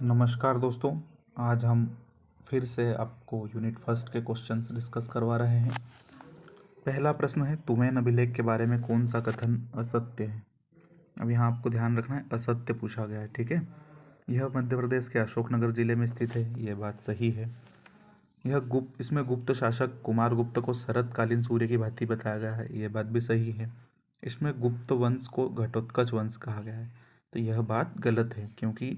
नमस्कार दोस्तों। आज हम फिर से आपको यूनिट फर्स्ट के क्वेश्चंस डिस्कस करवा रहे हैं। पहला प्रश्न है, तुमेन अभिलेख के बारे में कौन सा कथन असत्य है। अब यहाँ आपको ध्यान रखना है, असत्य पूछा गया है, ठीक है। यह मध्य प्रदेश के अशोकनगर जिले में स्थित है, ये बात सही है। इसमें गुप्त शासक कुमार गुप्त को शरतकालीन सूर्य की भांति बताया गया है, ये बात भी सही है। इसमें गुप्त वंश को घटोत्कच वंश कहा गया है, तो यह बात गलत है, क्योंकि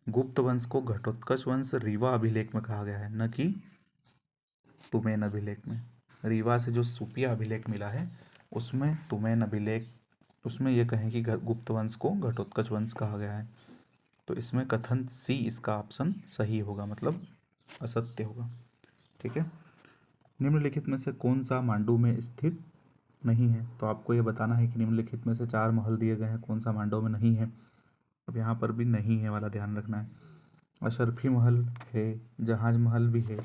गुप्त वंश को घटोत्कच वंश रीवा अभिलेख में कहा गया है, न कि तुमेन अभिलेख में। रीवा से जो सुपिया अभिलेख मिला है उसमें तुमेन अभिलेख, उसमें यह कहें कि गुप्त वंश को घटोत्कच वंश कहा गया है। तो इसमें कथन सी, इसका ऑप्शन सही होगा, मतलब असत्य होगा, ठीक है। निम्नलिखित में से कौन सा मांडू में स्थित नहीं है। तो आपको यह बताना है कि निम्नलिखित में से 4 महल दिए गए हैं, कौन सा मांडव में नहीं है। अब यहाँ पर भी नहीं है वाला ध्यान रखना है। अशरफी महल है, जहाज महल भी है,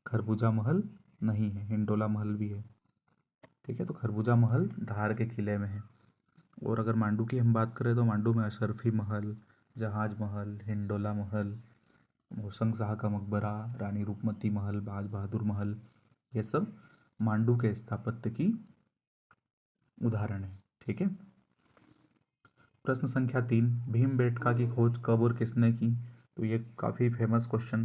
खरबूजा महल नहीं है, हिंडोला महल भी है, ठीक है। तो खरबूजा महल धार के किले में है। और अगर मांडू की हम बात करें तो मांडू में अशरफी महल, जहाज महल, हिंडोला महल, होशंग शाह का मकबरा, रानी रूपमती महल, बाज बहादुर महल, ये सब मांडू के स्थापत्य की उदाहरण है, ठीक है। प्रश्न संख्या 3, भीमबेटका की खोज कब और किसने की। तो ये काफ़ी फेमस क्वेश्चन।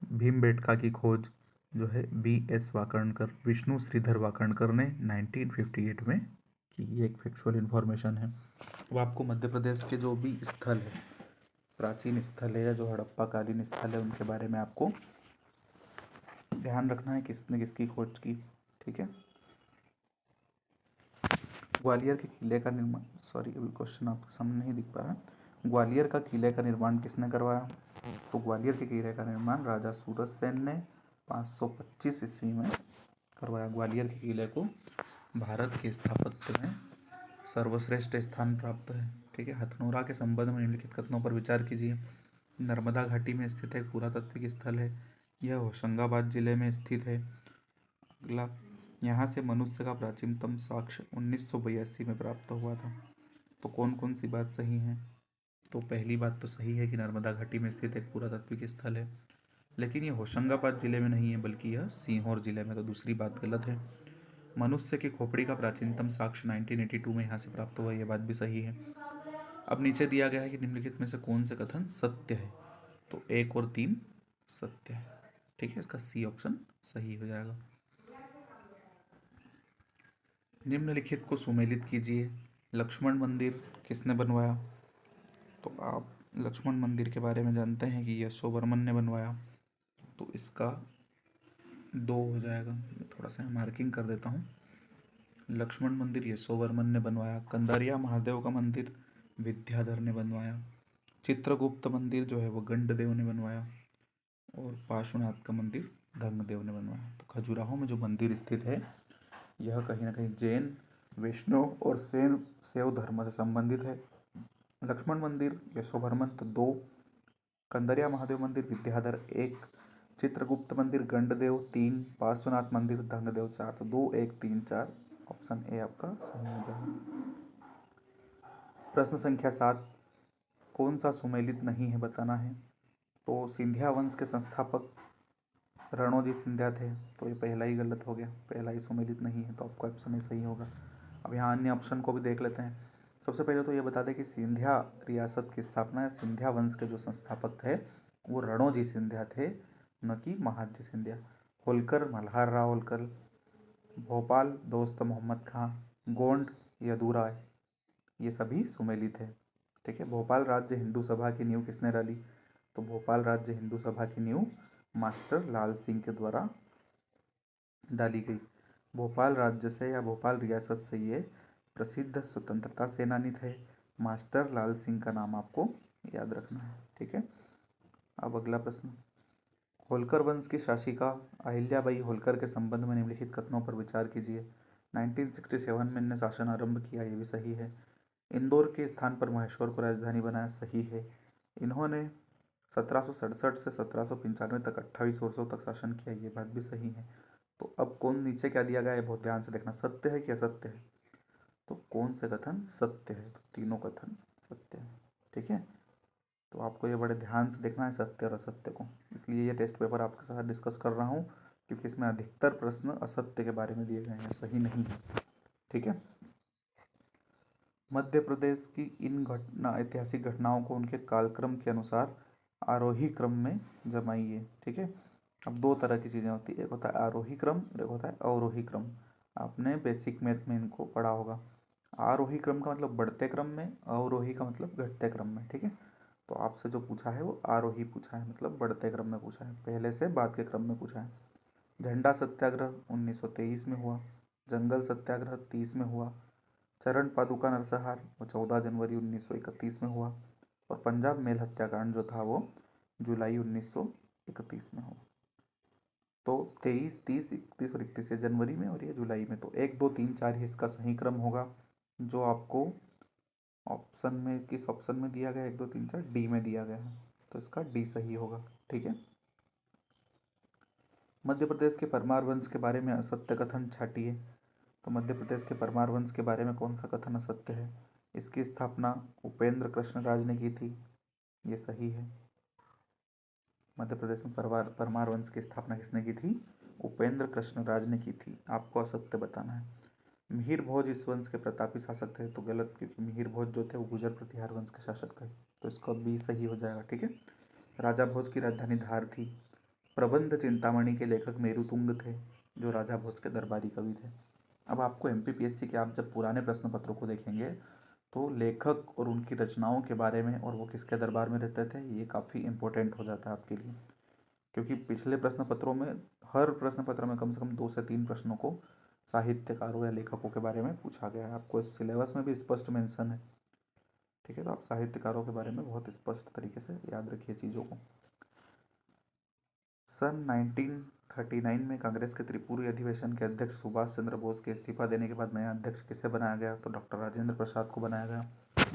भीमबेटका की खोज जो है B.S. वाकणकर, विष्णु श्रीधर वाकणकर ने 1958 में की। ये एक फैक्चुअल इन्फॉर्मेशन है। वो आपको मध्य प्रदेश के जो भी स्थल है, प्राचीन स्थल है या जो हड़प्पा कालीन स्थल है, उनके बारे में आपको ध्यान रखना है किसने किसकी खोज की, ठीक है। ग्वालियर के किले का निर्माण, सॉरी अभी क्वेश्चन आपके सामने नहीं दिख पा रहा। ग्वालियर का किले का निर्माण किसने करवाया। तो ग्वालियर के किले का निर्माण राजा सूरज सेन ने 525 ईस्वी में करवाया। ग्वालियर के किले को भारत के स्थापत्य में सर्वश्रेष्ठ स्थान प्राप्त है, ठीक है। हथनोरा के संबंध में निम्नलिखित कथनों पर विचार कीजिए। नर्मदा घाटी में स्थित एक पुरातात्विक स्थल है, यह होशंगाबाद जिले में स्थित है। अगला, यहाँ से मनुष्य का प्राचीनतम साक्ष्य 1982 में प्राप्त हुआ था। तो कौन कौन सी बात सही है। तो पहली बात तो सही है कि नर्मदा घाटी में स्थित एक पुरातात्विक स्थल है, लेकिन ये होशंगाबाद जिले में नहीं है, बल्कि यह सीहोर जिले में। तो दूसरी बात गलत है। मनुष्य की खोपड़ी का प्राचीनतम साक्ष्य 1982 में यहाँ से प्राप्त हुआ, यह बात भी सही है। अब नीचे दिया गया है कि निम्नलिखित में से कौन से कथन सत्य है। तो 1 और 3 सत्य है, ठीक है। इसका सी ऑप्शन सही हो जाएगा। निम्नलिखित को सुमेलित कीजिए। लक्ष्मण मंदिर किसने बनवाया। तो आप लक्ष्मण मंदिर के बारे में जानते हैं कि यशोवर्मन ने बनवाया, तो इसका 2 हो जाएगा। मैं थोड़ा सा मार्किंग कर देता हूँ। लक्ष्मण मंदिर यशोवर्मन ने बनवाया। कंदारिया महादेव का मंदिर विद्याधर ने बनवाया। चित्रगुप्त मंदिर जो है वो गंडदेव ने बनवाया। और पार्श्वनाथ का मंदिर धंगदेव ने बनवाया। तो खजुराहो में जो मंदिर स्थित है यह कहीं ना कहीं जैन, वैष्णव और शैव धर्म से संबंधित है। लक्ष्मण मंदिर यशोवर्मन तो 2, कंदरिया महादेव मंदिर विद्याधर 1, चित्रगुप्त मंदिर गंडदेव 3, पार्श्वनाथ मंदिर धंगदेव 4। तो 2, 1, 3, 4, ऑप्शन ए आपका सही हो जाएगा। प्रश्न संख्या 7, कौन सा सुमेलित नहीं है बताना है। तो सिंधिया वंश के संस्थापक रणोजी सिंधिया थे, तो ये पहला ही गलत हो गया, पहला ही सुमेलित नहीं है, तो आपका ऑप्शन ही सही होगा। अब यहाँ अन्य ऑप्शन को भी देख लेते हैं। सबसे पहले तो ये बता दें कि सिंधिया रियासत की स्थापना या सिंधिया वंश के जो संस्थापक थे वो रणोजी सिंधिया थे, न कि महादजी सिंधिया। होलकर मल्हार राव होलकर, भोपाल दोस्त मोहम्मद खां, गोंड यदुराय, ये सभी सुमेलित है, ठीक है। भोपाल राज्य हिंदू सभा की नींव किसने डाली। तो भोपाल राज्य हिंदू सभा की नींव मास्टर लाल सिंह के द्वारा डाली गई। भोपाल राज्य से या भोपाल रियासत से ये प्रसिद्ध स्वतंत्रता सेनानी थे। मास्टर लाल सिंह का नाम आपको याद रखना है, ठीक है। अब अगला प्रश्न, होलकर वंश की शासिका अहिल्याबाई होलकर के संबंध में निम्नलिखित कथनों पर विचार कीजिए। 1967 में इन्होंने शासन आरंभ किया, ये भी सही है। इंदौर के स्थान पर महेश्वर को राजधानी बनाया, सही है। इन्होंने 1767 से 1795 तक 28 वर्षों तक शासन किया, ये बात भी सही है। तो अब कौन नीचे क्या दिया गया है बहुत ध्यान से देखना, सत्य है कि असत्य है। तो कौन से कथन सत्य है। तो तीनों कथन सत्य है, ठीक है। तो आपको ये बड़े ध्यान से देखना है सत्य और असत्य को, इसलिए ये टेस्ट पेपर आपके साथ डिस्कस कर रहा हूँ, क्योंकि इसमें अधिकतर प्रश्न असत्य के बारे में दिए गए हैं, सही नहीं है। ठीक है। मध्य प्रदेश की इन ऐतिहासिक घटनाओं को उनके कालक्रम के अनुसार आरोही क्रम में जमाइए। ठीक है। अब दो तरह की चीज़ें होती है, एक होता है आरोही क्रम और एक होता है अवरोही क्रम। आपने बेसिक मैथ में इनको पढ़ा होगा। आरोही क्रम का मतलब बढ़ते क्रम में, अवरोही का मतलब घटते क्रम में। ठीक है। तो आपसे जो पूछा है वो आरोही पूछा है, मतलब बढ़ते क्रम में पूछा है, पहले से बाद के क्रम में पूछा है। झंडा सत्याग्रह 1923 में हुआ, जंगल सत्याग्रह 30 में हुआ, चरण पादुका नरसंहार वो 14 जनवरी 1931 में हुआ, और पंजाब मेल हत्याकांड जो था वो जुलाई 1931 में हुआ। तो 23, 30, 31 और 31 ये जनवरी में और ये जुलाई में, तो 1, 2, 3, 4 ही इसका सही क्रम होगा, जो आपको ऑप्शन में, किस ऑप्शन में दिया गया, 1, 2, 3, 4 डी में दिया गया है, तो इसका डी सही होगा। ठीक है। मध्य प्रदेश के परमार वंश के बारे में असत्य कथन छाटिए। तो मध्य प्रदेश के परमार वंश के बारे में कौन सा कथन असत्य है? इसकी स्थापना उपेंद्र कृष्णराज ने की थी, ये सही है। मध्य प्रदेश में परमार वंश की स्थापना किसने की थी? उपेंद्र कृष्णराज ने की थी। आपको असत्य बताना है। मिहिर भोज इस वंश के प्रतापी शासक थे, तो गलत, क्योंकि मिहिर भोज जो थे वो गुजर प्रतिहार वंश के शासक थे, तो इसका बी सही हो जाएगा। ठीक है। राजा भोज की राजधानी धार थी। प्रबंध चिंतामणि के लेखक मेरुतुंग थे, जो राजा भोज के दरबारी कवि थे। अब आपको एमपीपीएससी के, आप जब पुराने प्रश्न पत्रों को देखेंगे तो लेखक और उनकी रचनाओं के बारे में और वो किसके दरबार में रहते थे, ये काफ़ी इंपॉर्टेंट हो जाता है आपके लिए, क्योंकि पिछले प्रश्न पत्रों में, हर प्रश्न पत्र में कम से कम 2 से 3 प्रश्नों को साहित्यकारों या लेखकों के बारे में पूछा गया है। आपको इस सिलेबस में भी स्पष्ट मेंशन है। ठीक है। तो आप साहित्यकारों के बारे में बहुत स्पष्ट तरीके से याद रखिए चीज़ों को। सन 1939 में कांग्रेस के त्रिपुरी अधिवेशन के अध्यक्ष सुभाष चंद्र बोस के इस्तीफा देने के बाद नया अध्यक्ष किसे बनाया गया? तो डॉक्टर राजेंद्र प्रसाद को बनाया गया।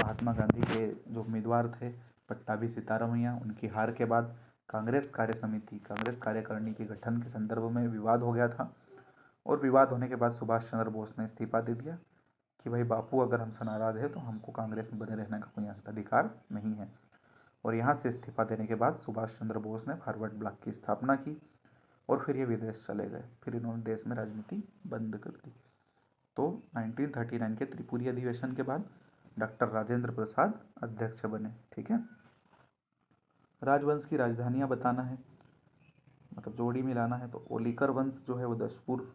महात्मा गांधी के जो उम्मीदवार थे पट्टाभी सीतारमैया, उनकी हार के बाद कांग्रेस कार्य समिति, कांग्रेस कार्यकारिणी के गठन के संदर्भ में विवाद हो गया था, और विवाद होने के बाद सुभाष चंद्र बोस ने इस्तीफा दे दिया कि भाई बापू, अगर हमसे नाराज़ है तो हमको कांग्रेस में बने रहने का कोई अधिकार नहीं है। और यहाँ से इस्तीफा देने के बाद सुभाष चंद्र बोस ने फॉरवर्ड ब्लॉक की स्थापना की, और फिर ये विदेश चले गए, फिर इन्होंने देश में राजनीति बंद कर दी। तो 1939 के त्रिपुरी अधिवेशन के बाद डॉक्टर राजेंद्र प्रसाद अध्यक्ष बने। ठीक है। राजवंश की राजधानियाँ बताना है, मतलब जोड़ी मिलाना है, तो ओलिकर वंश जो है वो दशपुर,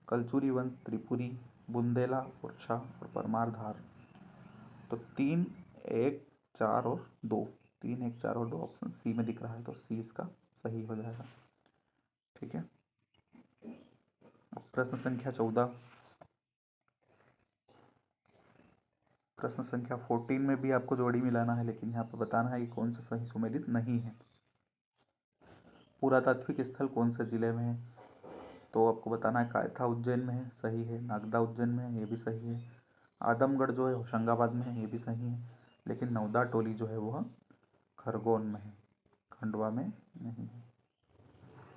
कलचुरी वंश त्रिपुरी, बुंदेला ओरछा और परमार धार। तो 3, 1, 4 और 2, 3, 1, 4 और 2 ऑप्शन सी में दिख रहा है, तो सी इसका सही हो जाएगा। ठीक है। अब प्रश्न संख्या 14, प्रश्न संख्या 14 में भी आपको जोड़ी मिलाना है, लेकिन यहाँ पर बताना है कि कौन सा सही सुमेलित नहीं है। पुरातात्विक स्थल कौन से जिले में है? तो आपको बताना है कायथा उज्जैन में है, सही है। नागदा उज्जैन में है, ये भी सही है। आदमगढ़ जो है होशंगाबाद में है, ये भी सही है। लेकिन नवदा टोली जो है वह खरगोन में है, खंडवा में नहीं है।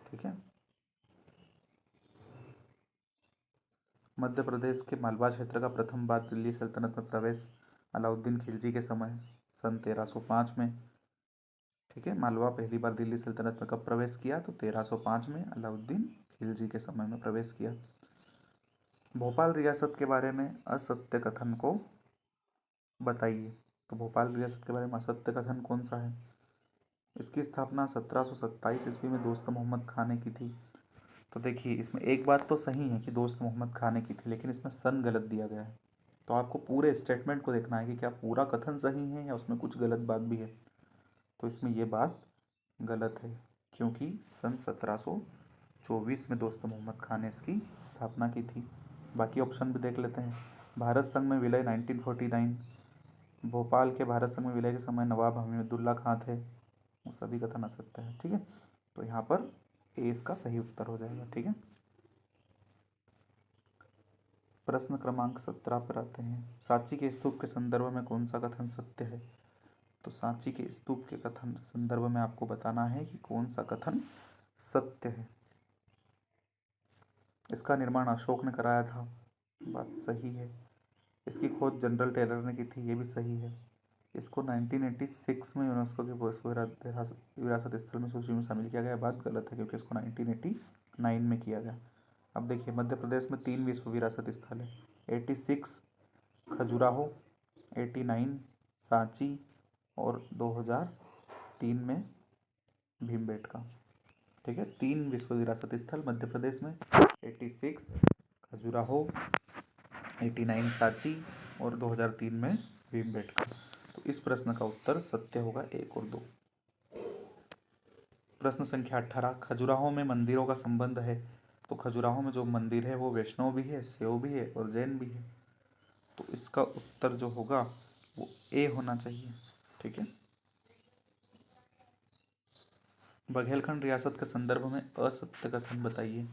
ठीक है। मध्य प्रदेश के मालवा क्षेत्र का प्रथम बार दिल्ली सल्तनत में प्रवेश अलाउद्दीन खिलजी के समय, सन 1305 में। ठीक है। मालवा पहली बार दिल्ली सल्तनत में कब प्रवेश किया? तो 1305 में अलाउद्दीन खिलजी के समय में प्रवेश किया। भोपाल रियासत के बारे में असत्य कथन को बताइए। तो भोपाल रियासत के बारे में असत्य कथन कौन सा है? इसकी स्थापना 1727 ईस्वी में दोस्त मोहम्मद खां ने की थी। तो देखिए, इसमें एक बात तो सही है कि दोस्त मोहम्मद खां ने की थी, लेकिन इसमें सन गलत दिया गया है। तो आपको पूरे स्टेटमेंट को देखना है कि क्या पूरा कथन सही है या उसमें कुछ गलत बात भी है। तो इसमें ये बात गलत है, क्योंकि सन 1724 में दोस्त मोहम्मद खां ने इसकी स्थापना की थी। बाकी ऑप्शन भी देख लेते हैं। भारत संघ में विलय 1949, भोपाल के भारत संघ में विलय के समय नवाब हमीदुल्ला खां थे, वो सभी कथन असत्य है। ठीक है। तो यहाँ पर ए इसका सही उत्तर हो जाएगा। ठीक है। प्रश्न क्रमांक 17 पर आते हैं। सांची के स्तूप के संदर्भ में कौन सा कथन सत्य है? तो सांची के स्तूप के कथन संदर्भ में आपको बताना है कि कौन सा कथन सत्य है। इसका निर्माण अशोक ने कराया था, बात सही है। इसकी खोज जनरल टेलर ने की थी, ये भी सही है। इसको 1986 में यूनेस्को के विश्व विरासत स्थल में सूची में शामिल किया गया। बात गलत है क्योंकि इसको 1989 में किया गया। अब देखिए मध्य प्रदेश में 3 विश्व विरासत स्थल है। 86 खजुराहो, 89 सांची और 2003 में भीमबेटका। ठीक है, 3 विश्व विरासत स्थल मध्य प्रदेश में, 86 खजुराहो, 89 सांची और 2003 में भीमबेटका। तो इस प्रश्न का उत्तर सत्य होगा 1 और 2। प्रश्न संख्या 18, खजुराहो में मंदिरों का संबंध है। तो खजुराहो में जो मंदिर है वो वैष्णव भी है, शैव भी है और जैन भी है। तो इसका उत्तर जो होगा वो ए होना चाहिए। ठीक है। बघेलखंड रियासत के संदर्भ में असत्य कथन बताइए।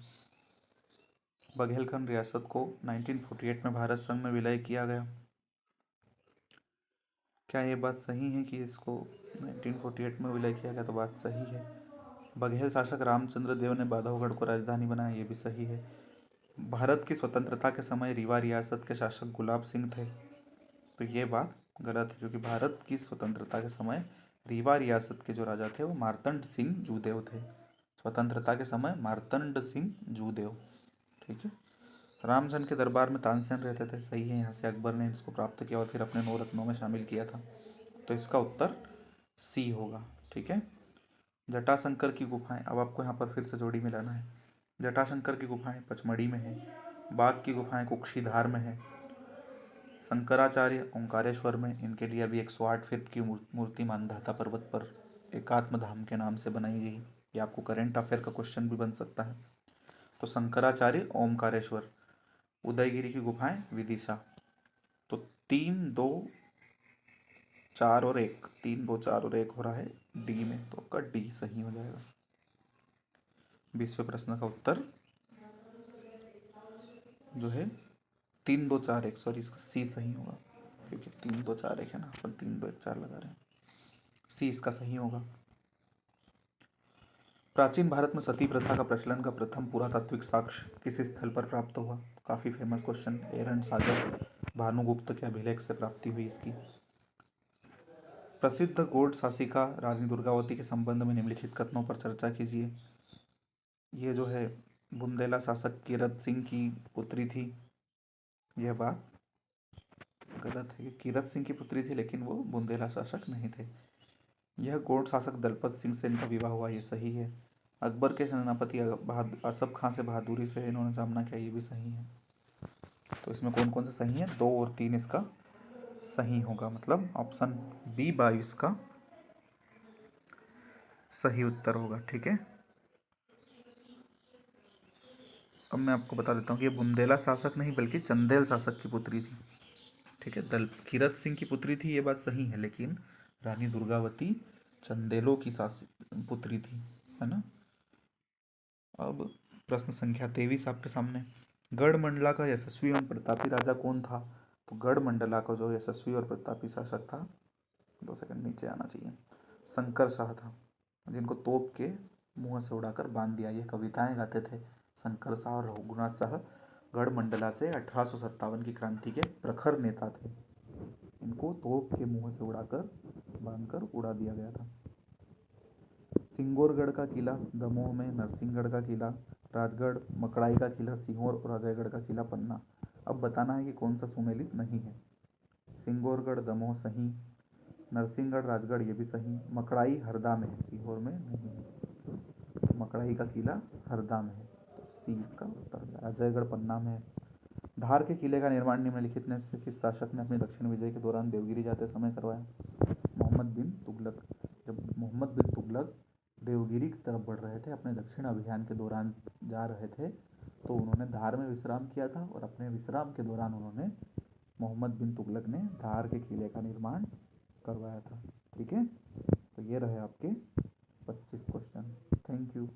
बघेलखंड रियासत को 1948 में भारत संघ में विलय किया गया। क्या ये बात सही है कि इसको 1948 में विलय किया गया? तो बात सही है। बघेल शासक रामचंद्र देव ने बांधवगढ़ को राजधानी बनाया, ये भी सही है। भारत की स्वतंत्रता के समय रीवा रियासत के शासक गुलाब सिंह थे। तो ये बात गलत है क्योंकि भारत की स्वतंत्रता के समय रीवा रियासत के जो राजा थे वो मार्तंड सिंह जूदेव थे। स्वतंत्रता के समय मार्तंड सिंह जूदेव। ठीक है। रामचंद्र के दरबार में तानसेन रहते थे, सही है। यहाँ से अकबर ने इसको प्राप्त किया और फिर अपने 9 रत्नों में शामिल किया था। तो इसका उत्तर सी होगा। ठीक है। जटाशंकर की गुफाएं, अब आपको यहाँ पर फिर से जोड़ी मिलाना है। जटाशंकर की गुफाएं पचमढ़ी में है। बाघ की गुफाएं कुक्षीधार में है। शंकराचार्य ओंकारेश्वर में, इनके लिए अभी 108 फीट की मूर्ति मानधाता पर्वत पर एकात्म धाम के नाम से बनाई गई। ये आपको करंट अफेयर का क्वेश्चन भी बन सकता है। तो शंकराचार्य ओमकारेश्वर। उदयगिरी की गुफाएं विदिशा। तो 3, 2, 4 और 1, 3, 2, 4 और 1 हो रहा है डी में, तो आपका डी सही हो जाएगा। 20वें प्रश्न का उत्तर जो है 3, 2, 4, 1, सॉरी इसका सी सही होगा क्योंकि 3, 2, 4, 1 है ना, पर 3, 2, 1, 4 लगा रहे हैं। सी इसका सही होगा। प्राचीन भारत में सती प्रथा का प्रचलन का प्रथम पुरातात्विक साक्ष्य किस स्थल पर प्राप्त हुआ? काफी फेमस क्वेश्चन। एरन सागर भानुगुप्त के अभिलेख से प्राप्ति हुई इसकी। प्रसिद्ध गौड़ शासिका रानी दुर्गावती के संबंध में निम्नलिखित कथनों पर चर्चा कीजिए। ये जो है बुंदेला शासक कीरत सिंह की पुत्री थी। यह बात गलत है। कीरत सिंह की पुत्री थी लेकिन वो बुंदेला शासक नहीं थे। यह गौड़ शासक दलपत सिंह से इनका विवाह हुआ, ये सही है। अकबर के सेनापति असफ खां से बहादुरी से इन्होंने सामना किया, ये भी सही है। तो इसमें कौन कौन से सही है? 2 और 3 इसका सही होगा, मतलब ऑप्शन बी 22 का सही उत्तर होगा। ठीक है। अब मैं आपको बता देता हूँ कि ये बुंदेला शासक नहीं बल्कि चंदेल शासक की पुत्री थी। ठीक है। दल कीरत सिंह की पुत्री थी, ये बात सही है, लेकिन रानी दुर्गावती चंदेलों की पुत्री थी, है ना। अब प्रश्न संख्या 23 आपके सामने। गढ़मंडला का यशस्वी एवं प्रतापी राजा कौन था? तो गढ़मंडला का जो यशस्वी और प्रतापी शासक था, 2 सेकंड नीचे आना चाहिए, शंकर शाह था, जिनको तोप के मुंह से उड़ाकर बांध दिया। ये कविताएं गाते थे शंकर शाह और रघुनाथ शाह। गढ़मंडला से 1857 की क्रांति के प्रखर नेता थे। इनको तोप के मुंह से उड़ाकर बांधकर उड़ा दिया गया था। सिंगोरगढ़ का किला दमोह में, नरसिंहगढ़ का किला राजगढ़, मकड़ाई का किला सीहोर और अजयगढ़ का किला पन्ना। अब बताना है कि कौन सा सुमेलित नहीं है। सिंगोरगढ़ दमोह सही, नरसिंहगढ़ राजगढ़ ये भी सही, मकड़ाई हरदा में है, सीहोर में नहीं है। मकड़ाई का किला हरदा में है, तो सी इसका उत्तर है। अजयगढ़ पन्ना में है। धार के किले का निर्माण निम्नलिखित में से किस शासक ने अपनी दक्षिण विजय के दौरान देवगिरी जाते समय करवाया? मोहम्मद बिन तुगलक। जब मोहम्मद बिन तुगलक देवगिरी की तरफ बढ़ रहे थे, अपने दक्षिण अभियान के दौरान जा रहे थे, तो उन्होंने धार में विश्राम किया था और अपने विश्राम के दौरान उन्होंने मोहम्मद बिन तुगलक ने धार के किले का निर्माण करवाया था। ठीक है। तो ये रहे आपके 25 क्वेश्चन। Thank you.